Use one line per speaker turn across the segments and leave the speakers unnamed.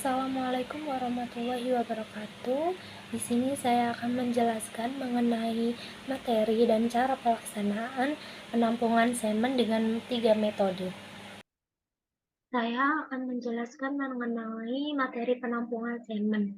Assalamualaikum warahmatullahi wabarakatuh. Di sini saya akan menjelaskan mengenai materi dan cara pelaksanaan penampungan semen dengan 3 metode. Saya akan menjelaskan mengenai materi penampungan semen.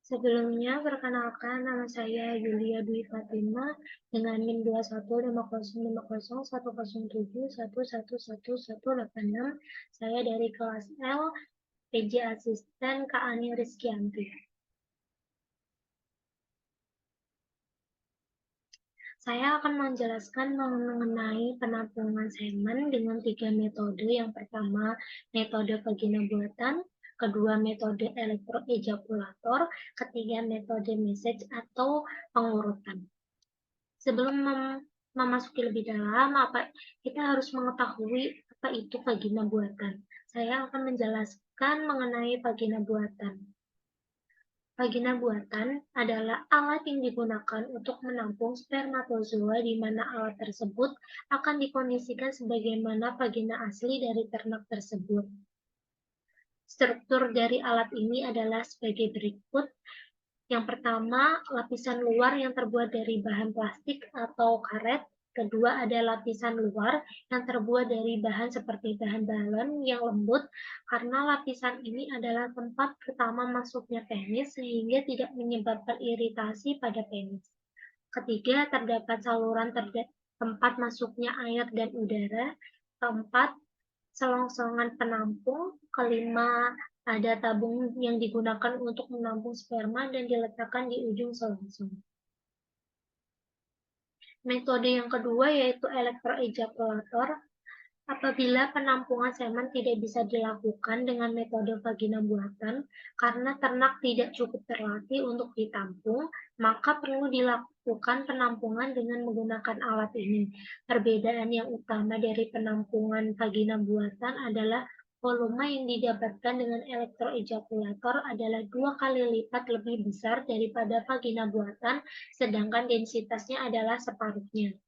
Sebelumnya, perkenalkan, nama saya Yulia Dwi Fatima dengan NIM 215050107111186. Saya dari kelas L, PJ Asisten Kak Ani Rizkyanti. Saya akan menjelaskan mengenai penampungan semen dengan 3 metode. Yang pertama, metode vagina buatan, kedua metode elektroejakulator, ketiga metode message atau pengurutan. Sebelum memasuki lebih dalam, kita harus mengetahui apa itu vagina buatan. Saya akan menjelaskan mengenai vagina buatan. Vagina buatan adalah alat yang digunakan untuk menampung spermatozoa di mana alat tersebut akan dikondisikan sebagaimana vagina asli dari ternak tersebut. Struktur dari alat ini adalah sebagai berikut. Yang pertama, lapisan luar yang terbuat dari bahan plastik atau karet. Kedua, ada lapisan luar yang terbuat dari bahan seperti bahan balon yang lembut, karena lapisan ini adalah tempat pertama masuknya penis sehingga tidak menyebabkan iritasi pada penis. Ketiga, terdapat saluran tempat masuknya air dan udara. Keempat, selongsongan penampung. Kelima, ada tabung yang digunakan untuk menampung sperma dan diletakkan di ujung selongsong. Metode yang kedua yaitu elektroejakulator. Apabila penampungan semen tidak bisa dilakukan dengan metode vagina buatan karena ternak tidak cukup terlatih untuk ditampung, maka perlu dilakukan penampungan dengan menggunakan alat ini. Perbedaan yang utama dari penampungan vagina buatan adalah volume yang didapatkan dengan elektroejakulator adalah 2 kali lipat lebih besar daripada vagina buatan, sedangkan densitasnya adalah separuhnya.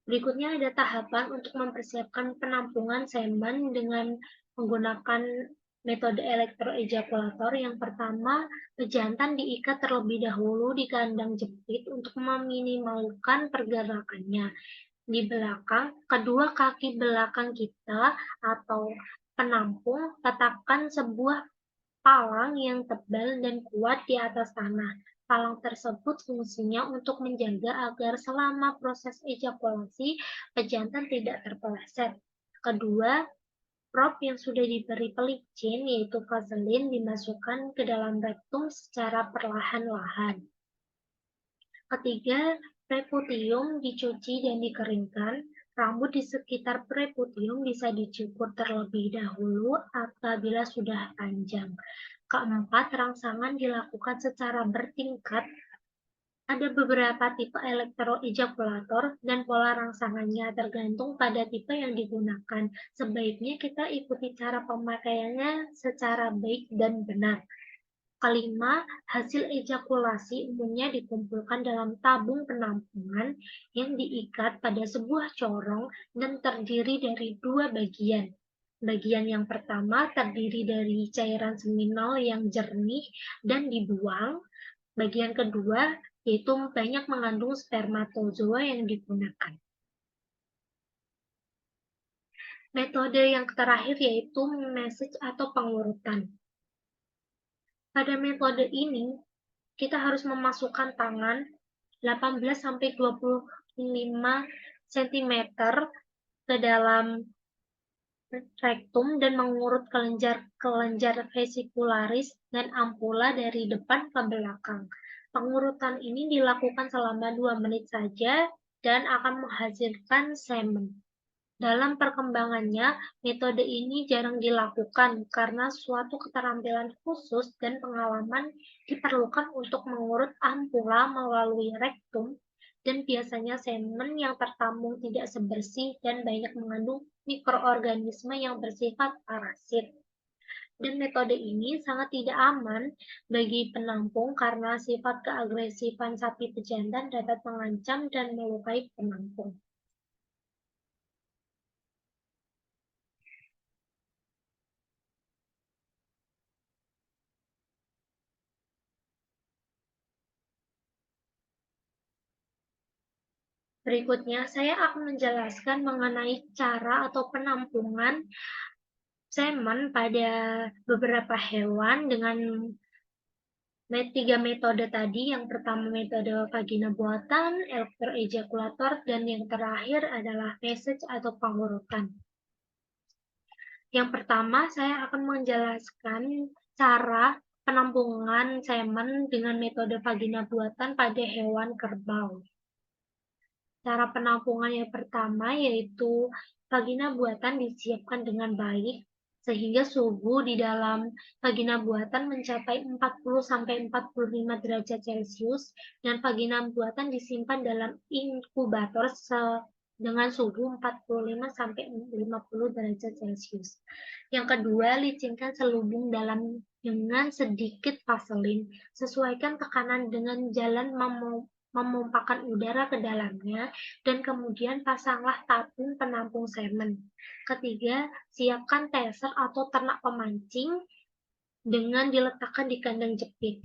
Berikutnya ada tahapan untuk mempersiapkan penampungan semen dengan menggunakan metode elektroejakulator. Yang pertama, pejantan diikat terlebih dahulu di kandang jepit untuk meminimalkan pergerakannya. Di belakang, kedua kaki belakang kita atau penampung, letakkan sebuah palang yang tebal dan kuat di atas tanah. Palang tersebut fungsinya untuk menjaga agar selama proses ejakulasi, pejantan tidak terpeleset. Kedua, prop yang sudah diberi pelicin, yaitu vaselin, dimasukkan ke dalam rektum secara perlahan-lahan. Ketiga, preputium dicuci dan dikeringkan. Rambut di sekitar preputium bisa dicukur terlebih dahulu apabila sudah panjang. Keempat, rangsangan dilakukan secara bertingkat. Ada beberapa tipe elektroejakulator dan pola rangsangannya tergantung pada tipe yang digunakan. Sebaiknya kita ikuti cara pemakaiannya secara baik dan benar. Kelima, hasil ejakulasi umumnya dikumpulkan dalam tabung penampungan yang diikat pada sebuah corong dan terdiri dari 2 bagian. Bagian yang pertama terdiri dari cairan seminal yang jernih dan dibuang. Bagian kedua yaitu banyak mengandung spermatozoa yang digunakan. Metode yang terakhir yaitu message atau pengurutan. Pada metode ini, kita harus memasukkan tangan 18-25 cm ke dalam rektum dan mengurut kelenjar vesikularis dan ampula dari depan ke belakang. Pengurutan ini dilakukan selama 2 menit saja dan akan menghasilkan semen. Dalam perkembangannya, metode ini jarang dilakukan karena suatu keterampilan khusus dan pengalaman diperlukan untuk mengurut ampula melalui rektum, dan biasanya semen yang tertampung tidak sebersih dan banyak mengandung mikroorganisme yang bersifat parasit. Dan metode ini sangat tidak aman bagi penampung karena sifat keagresifan sapi pejantan dapat mengancam dan melukai penampung. Berikutnya, saya akan menjelaskan mengenai cara atau penampungan semen pada beberapa hewan dengan tiga metode tadi. Yang pertama metode vagina buatan, elektroejakulator, dan yang terakhir adalah message atau pengurutan. Yang pertama, saya akan menjelaskan cara penampungan semen dengan metode vagina buatan pada hewan kerbau. Cara penampungan yang pertama yaitu vagina buatan disiapkan dengan baik sehingga suhu di dalam vagina buatan mencapai 40–45 derajat Celcius dan vagina buatan disimpan dalam inkubator dengan suhu 45–50 derajat Celcius. Yang kedua, licinkan selubung dalam dengan sedikit vaselin. Sesuaikan tekanan dengan jalan memompakan udara ke dalamnya, dan kemudian pasanglah tabung penampung semen. Ketiga, siapkan taser atau ternak pemancing dengan diletakkan di kandang jepit.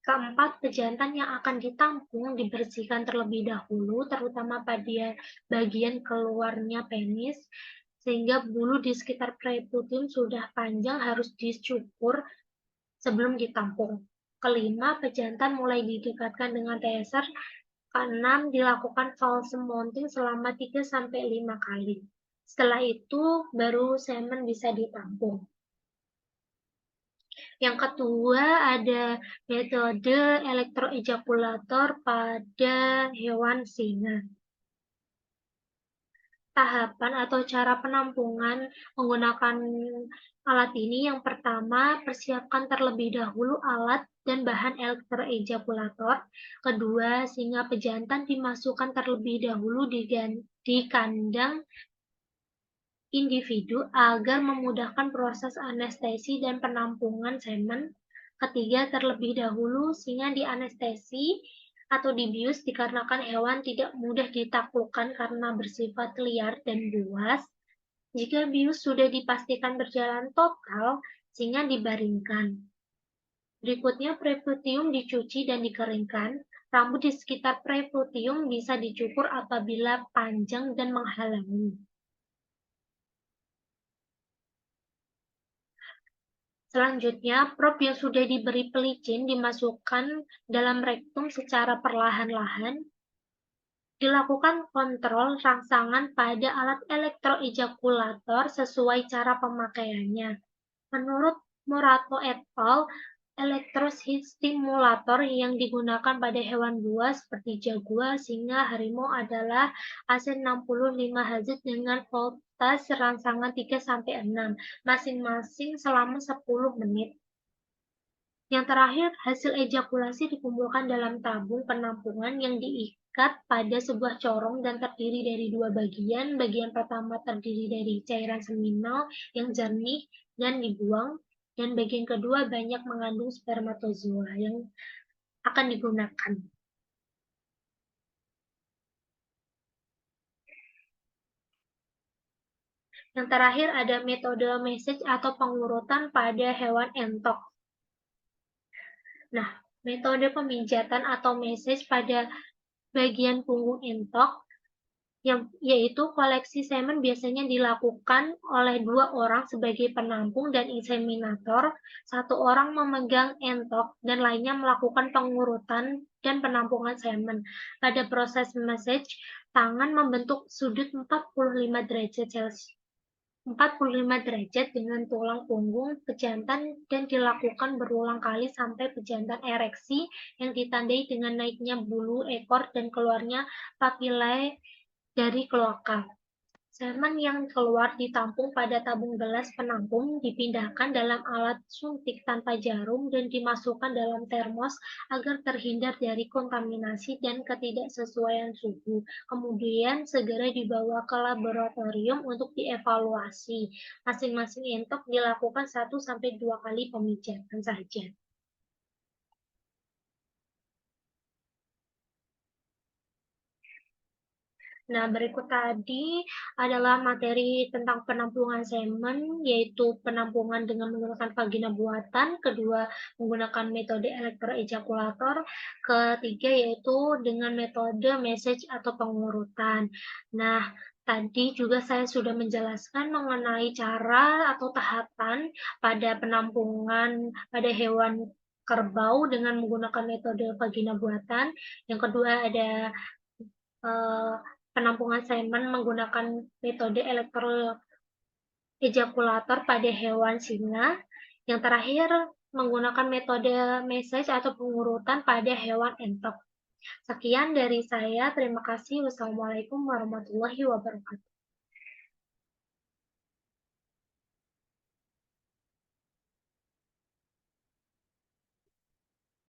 Keempat, pejantan yang akan ditampung dibersihkan terlebih dahulu, terutama pada bagian keluarnya penis, sehingga bulu di sekitar peritoneum sudah panjang harus dicukur sebelum ditampung. Kelima, pejantan mulai didekatkan dengan taser. Keenam, dilakukan false mounting selama 3–5 kali. Setelah itu, baru semen bisa ditampung. Yang kedua, ada metode elektroejakulator pada hewan singa. Tahapan atau cara penampungan menggunakan alat ini, yang pertama, persiapkan terlebih dahulu alat dan bahan elektroejakulator. Kedua, singa pejantan dimasukkan terlebih dahulu di kandang individu agar memudahkan proses anestesi dan penampungan semen. Ketiga, terlebih dahulu singa dianestesi atau dibius dikarenakan hewan tidak mudah ditaklukkan karena bersifat liar dan buas. Jika bius sudah dipastikan berjalan total, singa dibaringkan. Berikutnya, preputium dicuci dan dikeringkan. Rambut di sekitar preputium bisa dicukur apabila panjang dan menghalangi. Selanjutnya, probe yang sudah diberi pelicin dimasukkan dalam rektum secara perlahan-lahan. Dilakukan kontrol rangsangan pada alat elektroejakulator sesuai cara pemakaiannya. Menurut Morato et al., elektrostimulator yang digunakan pada hewan buas seperti jaguar, singa, harimau adalah AC65Hz dengan voltase rangsangan 3–6, masing-masing selama 10 menit. Yang terakhir, hasil ejakulasi dikumpulkan dalam tabung penampungan yang diikat pada sebuah corong dan terdiri dari dua bagian. Bagian pertama terdiri dari cairan seminal yang jernih dan dibuang, dan bagian kedua banyak mengandung spermatozoa yang akan digunakan. Yang terakhir ada metode message atau pengurutan pada hewan entok. Nah, metode pemijatan atau message pada bagian punggung entok, yaitu koleksi semen biasanya dilakukan oleh 2 orang sebagai penampung dan inseminator. 1 orang memegang entok dan lainnya melakukan pengurutan dan penampungan semen. Pada proses message, tangan membentuk sudut 45 derajat Celcius. 45 derajat dengan tulang punggung pejantan dan dilakukan berulang kali sampai pejantan ereksi yang ditandai dengan naiknya bulu ekor dan keluarnya papillae dari kloaka. Semen yang keluar ditampung pada tabung gelas penampung, dipindahkan dalam alat suntik tanpa jarum dan dimasukkan dalam termos agar terhindar dari kontaminasi dan ketidaksesuaian suhu. Kemudian segera dibawa ke laboratorium untuk dievaluasi. Masing-masing entok dilakukan 1 sampai 2 kali pemijatan saja. Nah, berikut tadi adalah materi tentang penampungan semen, yaitu penampungan dengan menggunakan vagina buatan, kedua menggunakan metode elektroejakulator, ketiga yaitu dengan metode message atau pengurutan. Nah, tadi juga saya sudah menjelaskan mengenai cara atau tahapan pada penampungan pada hewan kerbau dengan menggunakan metode vagina buatan. Yang kedua ada eh, penampungan semen menggunakan metode elektroejakulator pada hewan singa. Yang terakhir, menggunakan metode message atau pengurutan pada hewan entok. Sekian dari saya. Terima kasih. Wassalamualaikum warahmatullahi wabarakatuh.